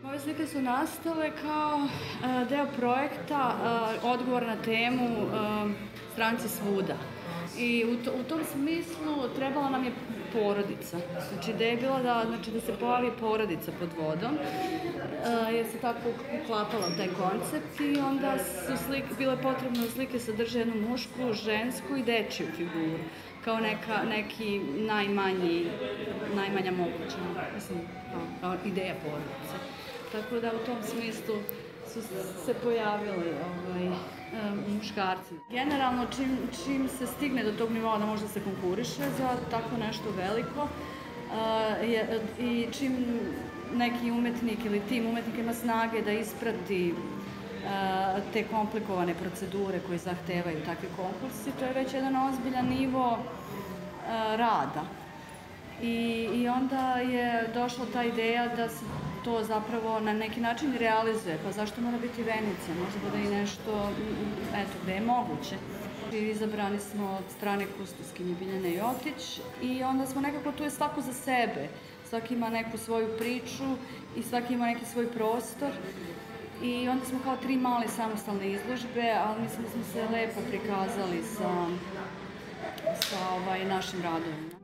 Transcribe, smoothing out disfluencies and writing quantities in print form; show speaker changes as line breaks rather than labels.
Ove slike su nastale kao deo projekta Odgovor na temu Stranci svuda. I u tom smislu trebala nam je porodica. Znači, ideja je bila da se pojavi porodica pod vodom, jer se tako uklapala u taj koncept i onda su bile potrebne slike sadrže jednu mušku, žensku i dečiju figuru, kao neki najmanja moguća, mislim, kao ideja porodice. Tako da u tom smislu su se pojavili muškarci. Generalno, čim se stigne do tog nivoa da može da se konkuriše za tako nešto veliko i čim neki umetnik ili tim umetnika ima snage da isprati te komplikovane procedure koje zahtevaju takvi konkursi, to je već jedan ozbiljan nivo rada. I onda je došla ta ideja da se to zapravo na neki način realizuje, pa zašto mora biti Venecija, možda bude i nešto, eto, gde je moguće. Izabrani smo od strane kustoskinje Biljane Jotić i onda smo nekako tu je svako za sebe, svaki ima neku svoju priču i svaki ima neki svoj prostor i onda smo kao 3 male samostalne izložbe, ali mislim da smo se lepo prikazali sa našim radovima.